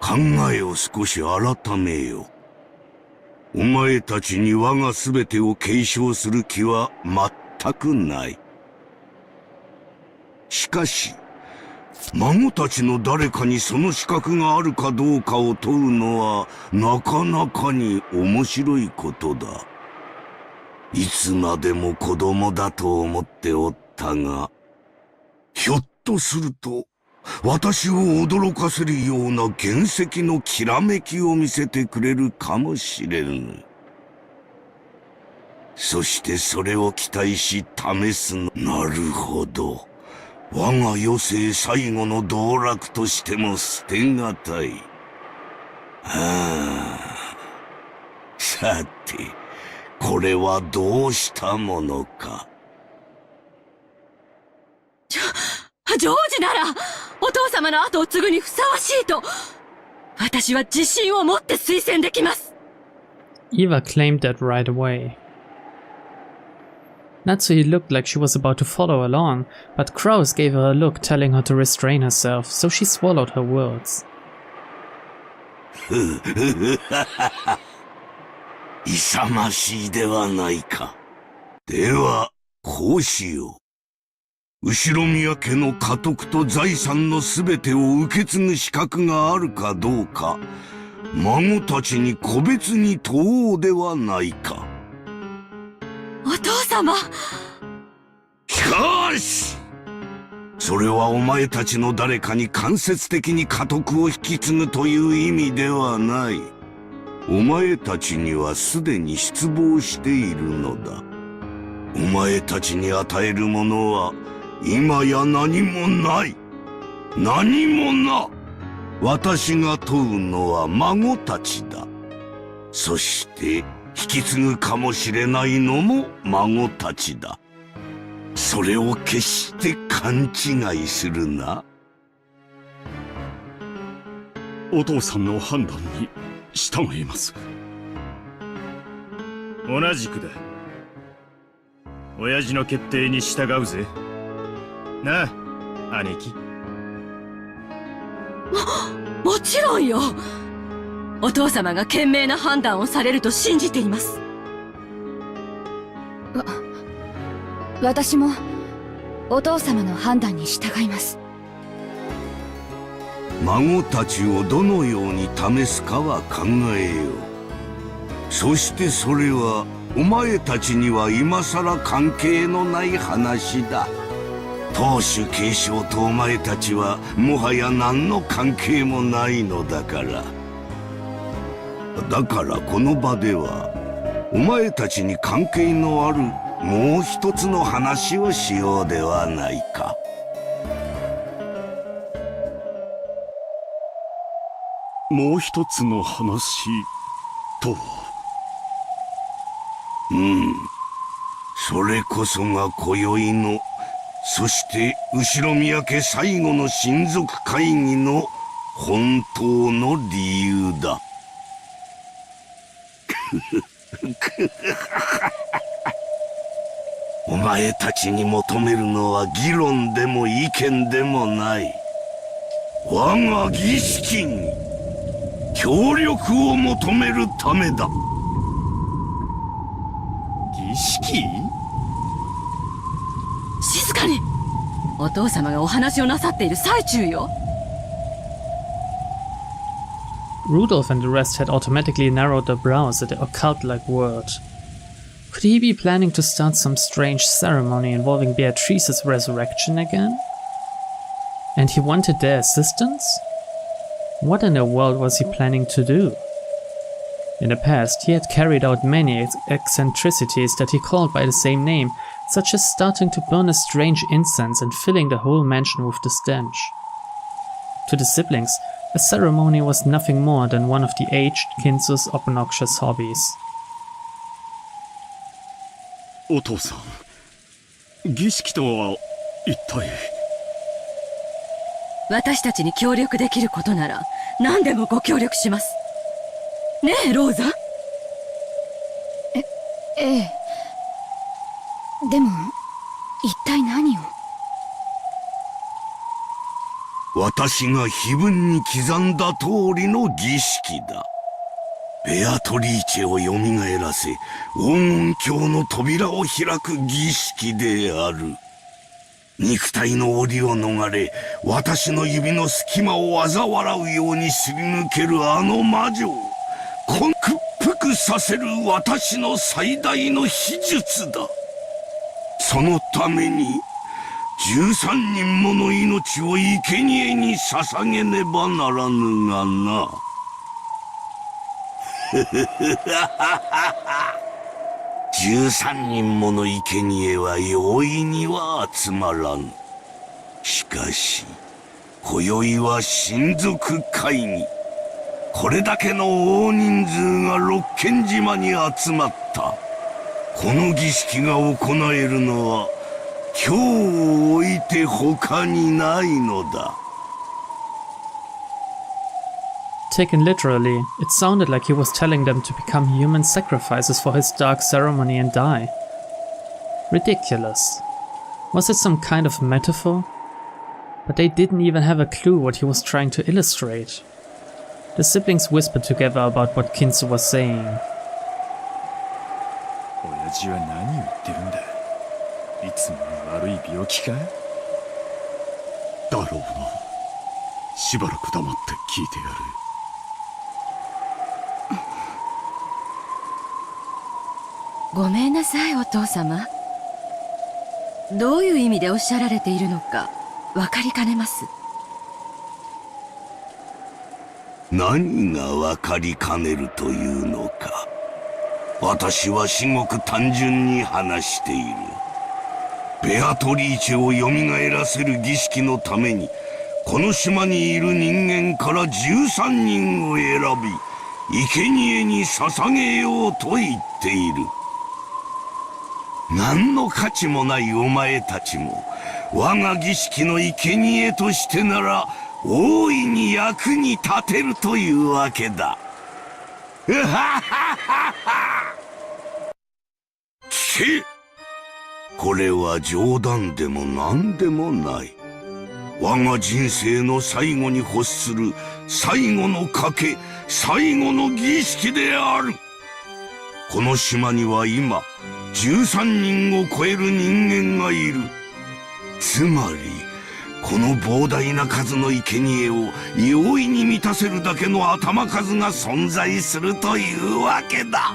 考えを少し改めよ。お前たちに我が全てを継承する気は全くない。しかし、孫たちの誰かにその資格があるかどうかを問うのはなかなかに面白いことだ。いつまでも子供だと思っておったが、ひょっとすると私を驚かせるような原石のきらめきを見せてくれるかもしれぬ。そしてそれを期待し試すの。なるほど。我が余生最後の道楽としても捨てがたい。さて、これはどうしたものか。ジョージなら、お父様の後を継ぐにふさわしいと、私は自信を持って推薦できます。Eva claimed that right away. Natsui looked like she was about to follow along, but Krause gave her a look telling her to restrain herself, so she swallowed her words. 勇ましいではないか。では、こうしよう。後宮家の家督と財産のすべてを受け継ぐ資格があるかどうか、孫たちに個別に問おうではないか。お父様。しかし、それはお前たちの誰かに間接的に家督を引き継ぐという意味ではない。お前たちにはすでに失望しているのだ。お前たちに与えるものは今や何もない。何もな。私が問うのは孫たちだ。そして引き継ぐかもしれないのも孫たちだ。それを決して勘違いするな。お父さんの判断に従います。同じくだ。親父の決定に従うぜ。なあ、兄貴。もちろんよ。お父様が賢明な判断をされると信じています。私もお父様の判断に従います。孫たちをどのように試すかは考えよう。そしてそれはお前たちには今さら関係のない話だ。当主継承とお前たちはもはや何の関係もないのだから。だからこの場ではお前たちに関係のあるもう一つの話をしようではないか。もう一つの話とは。それこそが今宵の、そして後宮家最後の親族会議の本当の理由だ。お前たちに求めるのは議論でも意見でもない。我が儀式に協力を求めるためだ。儀式？静かに。お父様がお話をなさっている最中よ。Rudolph and the rest had automatically narrowed their brows at the occult-like word. Could he be planning to start some strange ceremony involving Beatrice's resurrection again? And he wanted their assistance? What in the world was he planning to do? In the past, he had carried out many eccentricities that he called by the same name, such as starting to burn a strange incense and filling the whole mansion with the stench. To the siblings, a ceremony was nothing more than one of the aged Kinsel's obnoxious hobbies. お父さん、儀式とは一体。私たちに協力できることなら何でもご協力します。ねえ、ローザ。ええ。でも、一体何を？私が碑文に刻んだ通りの儀式だ。ベアトリーチェを蘇らせ、黄金鏡の扉を開く儀式である。肉体の檻を逃れ、私の指の隙間を嘲笑うようにすり抜けるあの魔女を、屈服させる私の最大の秘術だ。そのために、13人もの命を生贄に捧げねばならぬがな。13人もの生贄は容易には集まらぬ。しかし、今宵は親族会議。これだけの大人数が六軒島に集まった。この儀式が行えるのは、今日を置いて他にないのだ。Taken literally, it sounded like he was telling them to become human sacrifices for his dark ceremony and die. Ridiculous. Was it some kind of metaphor? But they didn't even have a clue what he was trying to illustrate. The siblings whispered together about what Kinsel was saying. 親父は何を言ってるんだ。いつもの悪い病気か。だろうな。しばらく黙って聞いてやる。ごめんなさい、お父様。どういう意味でおっしゃられているのか、わかりかねます。何がわかりかねるというのか。私は至極単純に話している。ベアトリーチェを蘇らせる儀式のために、この島にいる人間から13人を選び、生贄に捧げようと言っている。何の価値もないお前たちも、我が儀式の生贄としてなら、大いに役に立てるというわけだ。聞け！これは冗談でも何でもない。我が人生の最後に欲する最後の賭け、最後の儀式である。この島には今、13人を超える人間がいる。つまり、この膨大な数の生贄を容易に満たせるだけの頭数が存在するというわけだ。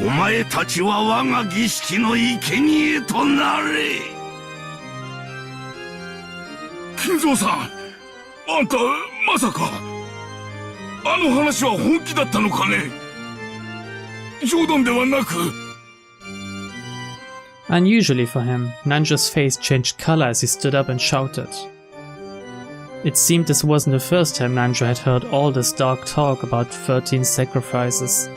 お前たちは我が儀式の生贄となれ。金蔵さん、あんたまさかあの話は本気だったのかね。冗談ではなく。Unusually for him, Nanjo's face changed color as he stood up and shouted. It seemed this wasn't the first time Nanjo had heard all this dark talk about 13 sacrifices.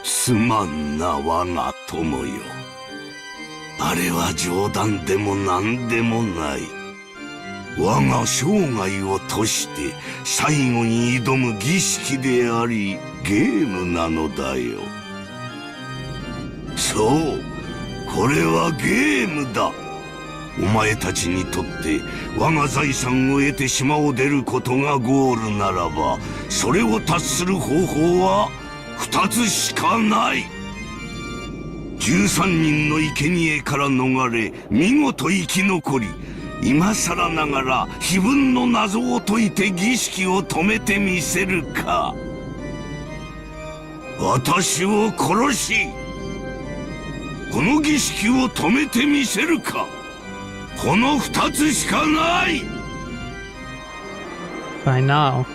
すまんな我が友よ。あれは冗談でも何でもない。我が生涯を賭して最後に挑む儀式であり、ゲームなのだよ。そう、これはゲームだ。お前たちにとって我が財産を得て島を出ることがゴールならば、それを達する方法は2つしかない。13人の生贄から逃れ、見事生き残り、今更ながら碑文の謎を解いて儀式を止めてみせるか。私を殺し、この儀式を止めてみせるか。この2つしかない。 By now,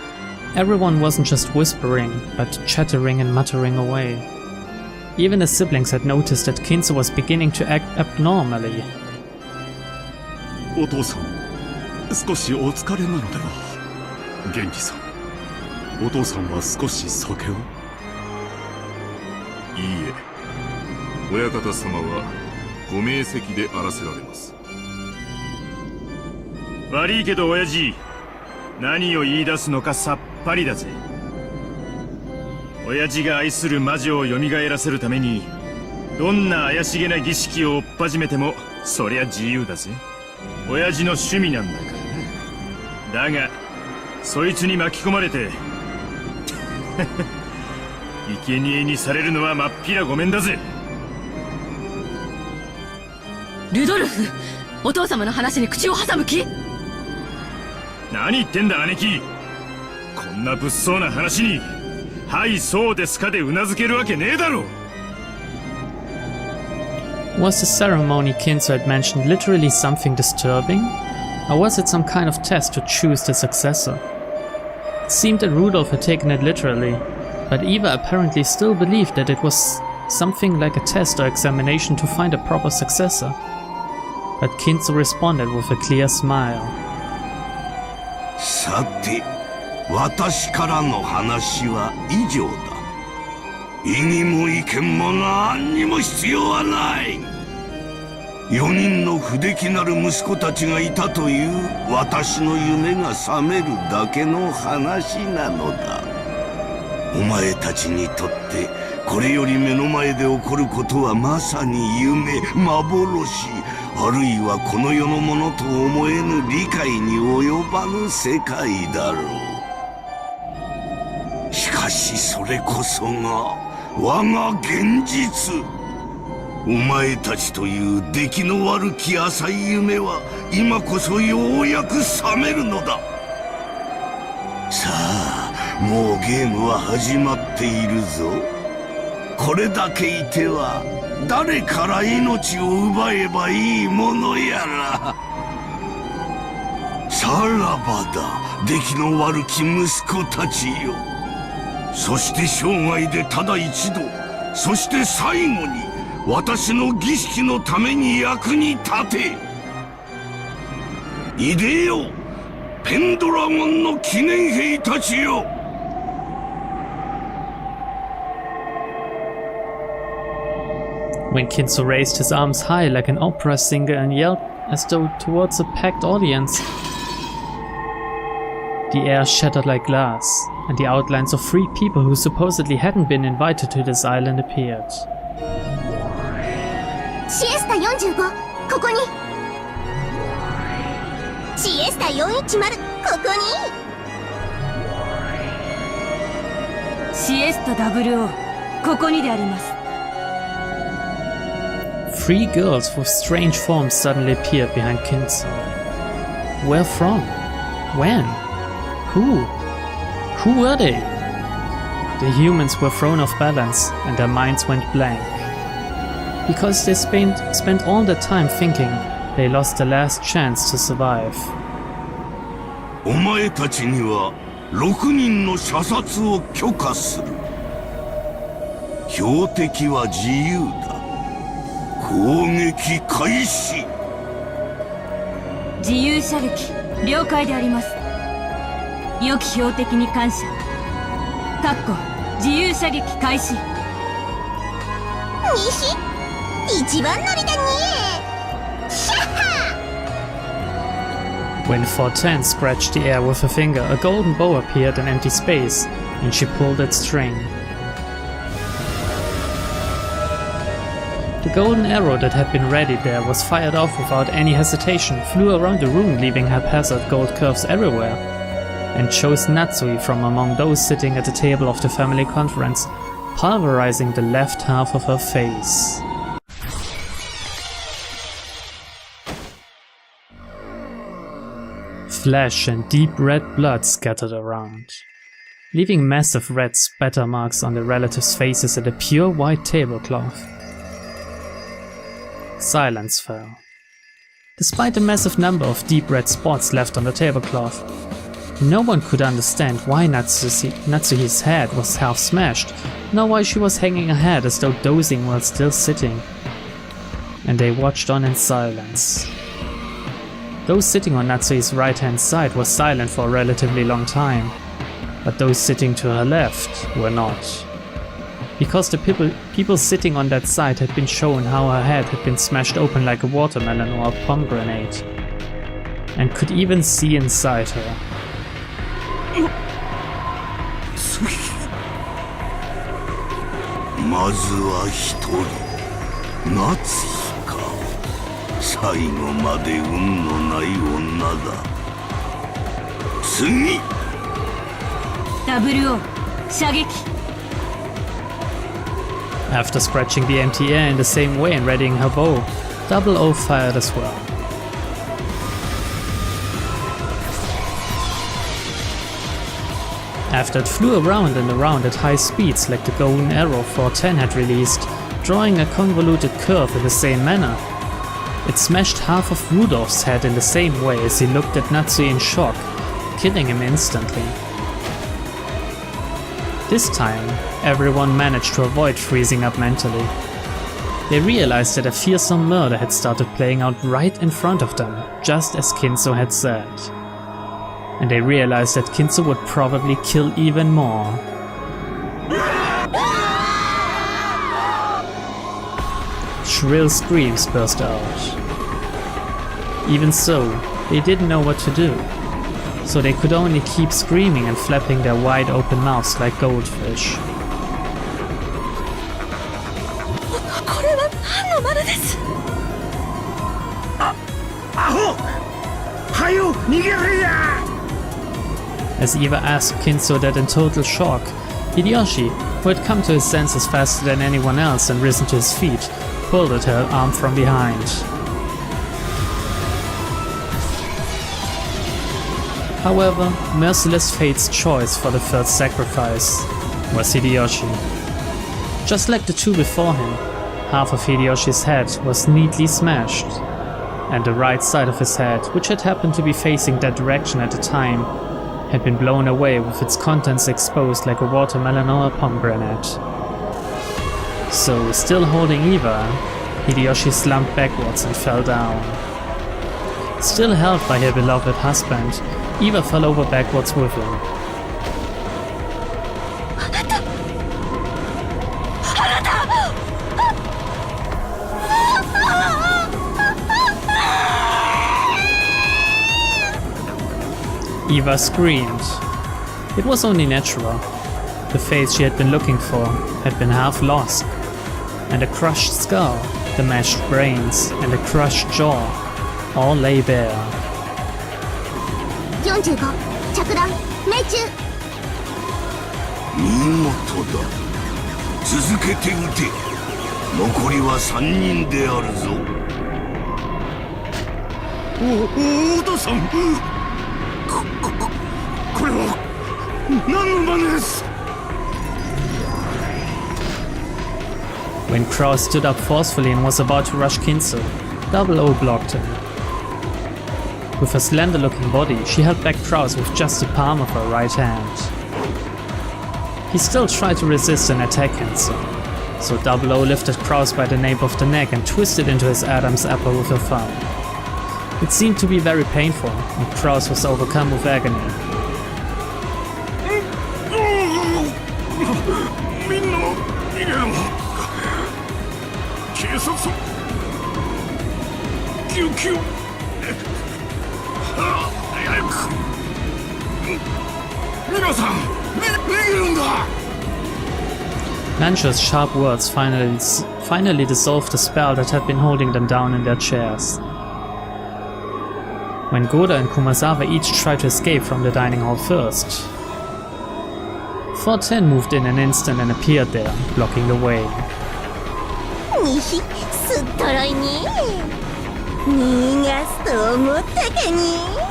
everyone wasn't just whispering, but chattering and muttering away. Even the siblings had noticed that Kinsel was beginning to act abnormally. お父さん、少しお疲れなのでは。元気さん、お父さんは少し酒を。いいえ、親方様はご明晰であらせられます。悪いけど親父、何を言い出すのかさっぱりだぜ。親父が愛する魔女を蘇らせるために、どんな怪しげな儀式を追っ始めてもそりゃ自由だぜ。親父の趣味なんだからね。だがそいつに巻き込まれて生贄にされるのはまっぴらごめんだぜ。ルドルフ、お父様の話に口を挟む気？何言ってんだ姉貴。こんな物騒な話に「はいそうですか」でうなずけるわけねえだろ。Was the ceremony Kinsel had mentioned literally something disturbing? Or was it some kind of test to choose the successor? It seemed that Rudolph had taken it literally, but Eva apparently still believed that it was something like a test or examination to find a proper successor. But Kinsel responded with a clear smile. さて、私からの話は以上だ。異議も意見も何にも必要はない。4人の不出来なる息子たちがいたという私の夢が覚めるだけの話なのだ。お前たちにとってこれより目の前で起こることはまさに夢、幻、あるいはこの世のものと思えぬ理解に及ばぬ世界だろう。しかしそれこそが我が現実。お前たちという出来の悪き浅い夢は今こそようやく覚めるのだ。さあ、もうゲームは始まっているぞ。これだけいては誰から命を奪えばいいものやら。さらばだ、出来の悪き息子たちよ。そして生涯でただ一度、そして最後に私の儀式のために役に立て。いでよ、ペンドラゴンの記念兵たちよ。When Kinsel raised his arms high like an opera singer and yelled as though towards a packed audience, the air shattered like glass, and the outlines of 3 people who supposedly hadn't been invited to this island appeared. シエスタ45、ここに。シエスタ410、ここに。シエスタ00、ここにであります。3 girls with strange forms suddenly appeared behind Kinsel. Where from? When? Who? Who were they? The humans were thrown off balance and their minds went blank. Because they spent all their time thinking they lost their last chance to survive. お前たちには6人の射殺を許可する。標的は自由だ。攻撃開始。自由射撃、了解であります。良き標的に感謝。かっこ自由射撃開始。西、一番乗りだね。シャッハ When 410 scratched the air with her finger, a golden bow appeared in empty space, and she pulled its string. The golden arrow that had been ready there was fired off without any hesitation, flew around the room leaving haphazard gold curves everywhere, and chose Natsui from among those sitting at the table of the family conference, pulverizing the left half of her face. Flesh and deep red blood scattered around, leaving massive red spatter marks on the relatives' faces and a pure white tablecloth. Silence fell. Despite the massive number of deep red spots left on the tablecloth, no one could understand why Natsuhi's head was half smashed, nor why she was hanging her head as though dozing while still sitting. And they watched on in silence. Those sitting on Natsuhi's right-hand side were silent for a relatively long time, but those sitting to her left were not. Because the people sitting on that side had been shown how her head had been smashed open like a watermelon or a pomegranate, and could even see inside her. まずは一人、夏日か。最後まで運のない女だ。次 WO 射撃 After scratching the empty air in the same way and readying her bow, 00 fired as well. After it flew around and around at high speeds like the golden arrow 410 had released, drawing a convoluted curve in the same manner, it smashed half of Rudolph's head in the same way as he looked at Natsui in shock, killing him instantly. This time, everyone managed to avoid freezing up mentally. They realized that a fearsome murder had started playing out right in front of them, just as Kinsel had said. And they realized that Kinsel would probably kill even more. Shrill screams burst out. Even so, they didn't know what to do, so they could only keep screaming and flapping their wide open mouths like goldfish. これは何の真似です。アホはよ逃げるや As Eva asked Kinsel that in total shock, Hideyoshi, who had come to his senses faster than anyone else and risen to his feet, pulled at her arm from behind. However, merciless fate's choice for the third sacrifice was Hideyoshi. Just like the two before him, half of Hideyoshi's head was neatly smashed, and the right side of his head, which had happened to be facing that direction at the time, had been blown away with its contents exposed like a watermelon or a pomegranate. So, still holding Eva, Hideyoshi slumped backwards and fell down. Still held by her beloved husband, Eva fell over backwards with him. Eva screamed. It was only natural. The face she had been looking for had been half lost, and a crushed skull, the mashed brains, and a crushed jaw all lay bare. 45着弾命中見事だ。続けて撃て。残りは3人であるぞ。お父さんこれは何の真似です。 When Crow stood up forcefully and was about to rush Kinsel, 00 blocked him. With her slender-looking body, she held back Krause with just the palm of her right hand. He still tried to resist an attack Kinsel, so 00 lifted Krause by the nape of the neck and twisted into his Adam's apple with her thumb. It seemed to be very painful, and Krause was overcome with agony. みんな逃げろ。警察救急皆さん逃げるんだ。 Nancho's sharp words finally dissolved the spell that had been holding them down in their chairs. When Goda and Kumasawa each tried to escape from the dining hall first, 410 moved in an instant and appeared there, blocking the way. にひすっとろいね逃がすと思ったかに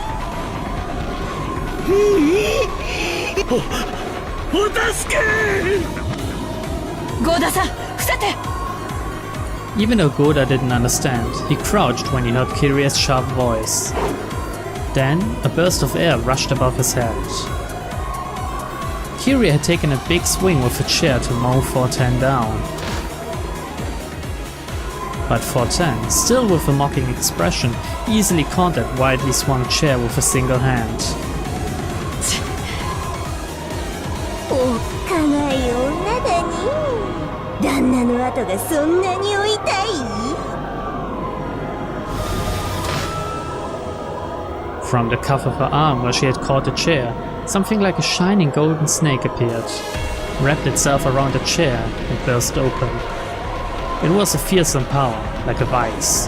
お助け。ゴーダさん伏せて。 Even though Goda didn't understand, he crouched when he heard Kiria's sharp voice. Then, a burst of air rushed above his head. Kiria had taken a big swing with a chair to mow 410 down. But 410, still with a mocking expression, easily caught that widely swung chair with a single hand. おっかない女だね旦那の後がそんなに追いたい From the cuff of her arm where she had caught the chair, something like a shining golden snake appeared, wrapped itself around the chair and burst open. It was a fearsome power, like a vice.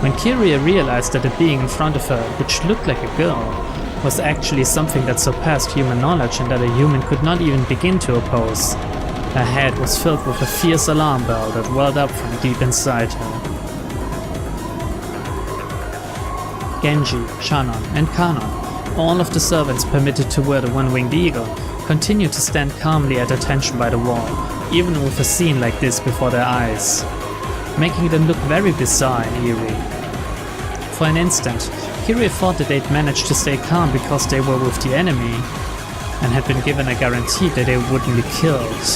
When Kiria realized that the being in front of her, which looked like a girl, was actually something that surpassed human knowledge and that a human could not even begin to oppose. Her head was filled with a fierce alarm bell that welled up from deep inside her. Genji, Shannon, and Kanon, all of the servants permitted to wear the one-winged eagle, continued to stand calmly at attention by the wall, even with a scene like this before their eyes, making them look very bizarre and eerie. For an instant, Kirie thought that they'd managed to stay calm because they were with the enemy, and had been given a guarantee that they wouldn't be killed.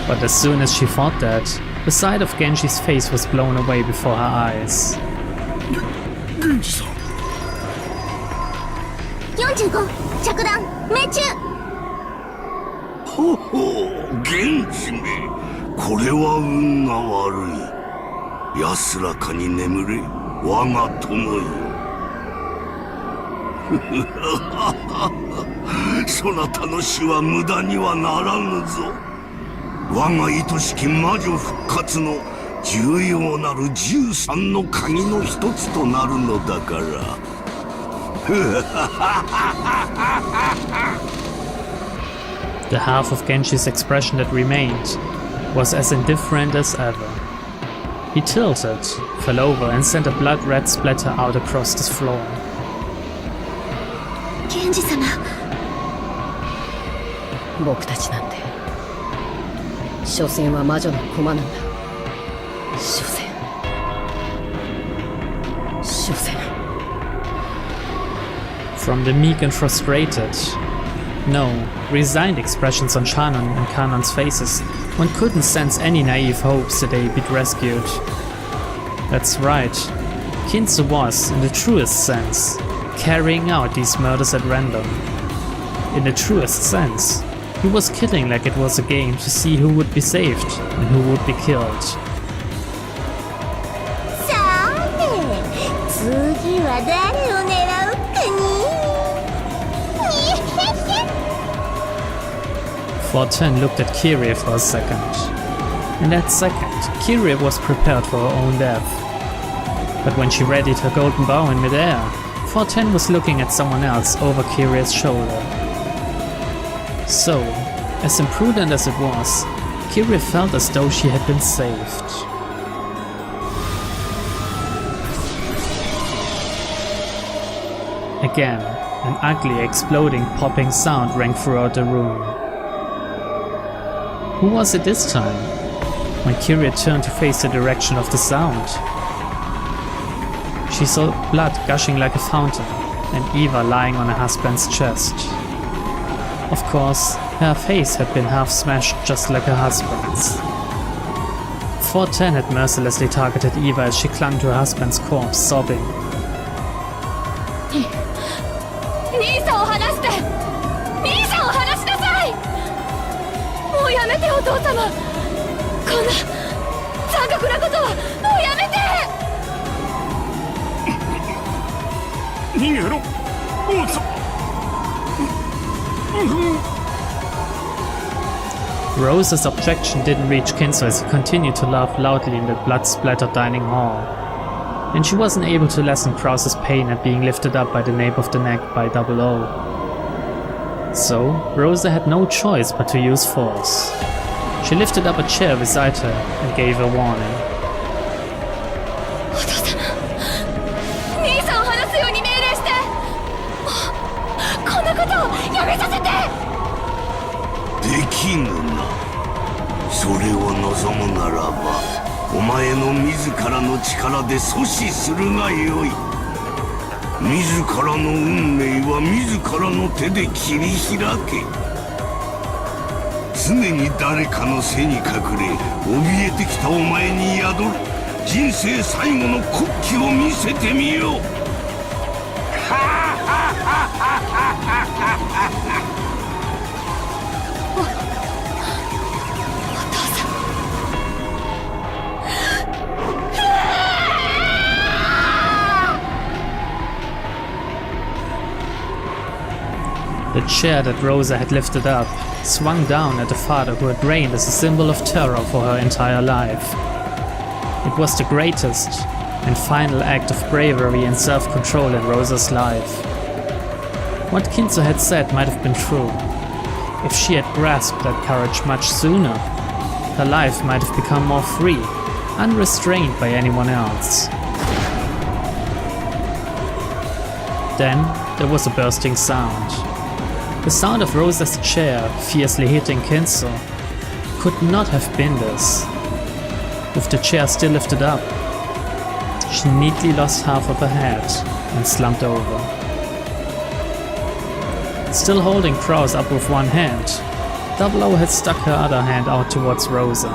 But as soon as she thought that, the side of Genji's face was blown away before her eyes. 源氏さん。45着弾命中。ほほう、源氏め。これは運が悪い。安らかに眠れ、我が友よ。そなたの死は無駄にはならぬぞ。我が愛しき魔女復活の重要なる13の鍵の一つとなるのだから。The half of Genji's expression that remained was as indifferent as ever. He tilted, fell over, and sent a blood-red splatter out across the floor. 源氏様。僕たちなんて所詮は魔女の駒なんだ。所詮 From the meek and frustrated, no, resigned expressions on Shannon and Kanon's faces, one couldn't sense any naive hopes that they'd be rescued. That's right, Kinsel was, in the truest sense, carrying out these murders at random. In the truest sense, he was killing like it was a game to see who would be saved and who would be killed. さて、次は誰を狙うかに。410 looked at Kirie for a second. In that second, Kirie was prepared for her own death. But when she readied her golden bow in midair, 410 was looking at someone else over Kirie's shoulder. So, as imprudent as it was, Kirie felt as though she had been saved. Again, an ugly, exploding, popping sound rang throughout the room. Who was it this time? When Kirie turned to face the direction of the sound, she saw blood gushing like a fountain and Eva lying on her husband's chest. Of course, her face had been half smashed just like her husband's. 410 had mercilessly targeted Eva as she clung to her husband's corpse, sobbing. 兄さんを離して、兄さんを離しなさい。もうやめて、お父様。こんな残酷なことはもうやめて。逃げろ、王様。Rosa's objection didn't reach Kinsel as he continued to laugh loudly in the blood-splattered dining hall. And she wasn't able to lessen Krause's pain at being lifted up by the nape of the neck by 00. So, Rosa had no choice but to use force. She lifted up a chair beside her and gave a warning. お父様、兄さんを離すように命令して。もうこんなことをやめさせて。できぬな。それを望むならば、お前の自らの力で阻止するがよい。自らの運命は自らの手で切り開け。常に誰かの背に隠れ、怯えてきたお前に宿る人生最後の国旗を見せてみよう。The chair that Rosa had lifted up swung down at the father who had reigned as a symbol of terror for her entire life. It was the greatest, and final act of bravery and self-control in Rosa's life. What Kinsel had said might have been true. If she had grasped that courage much sooner, her life might have become more free, unrestrained by anyone else. Then there was a bursting sound. The sound of Rosa's chair fiercely hitting Kinsel could not have been this. With the chair still lifted up, she neatly lost half of her head and slumped over. Still holding Kraus up with one hand, Double O had stuck her other hand out towards Rosa.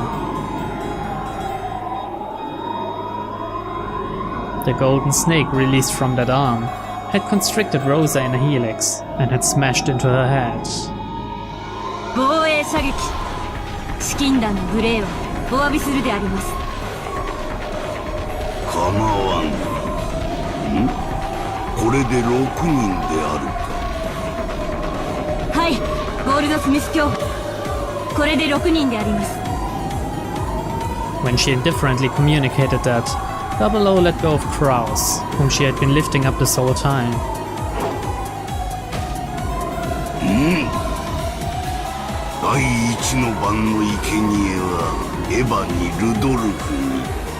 The golden snake released from that arm had constricted Rosa in a helix and had smashed into her head. 防衛射撃チキン団の無礼をお詫びするであります。構わん。ん？これで6人であるか。はい、ゴールドスミス卿。これで6人であります。When she indifferently communicated that, Double O let go of Kraus, whom she had been lifting up this whole time. 第一の番の生贄はエヴァにルドルフに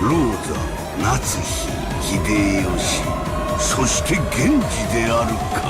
ローザ、夏日、秀吉、そして源氏であるか。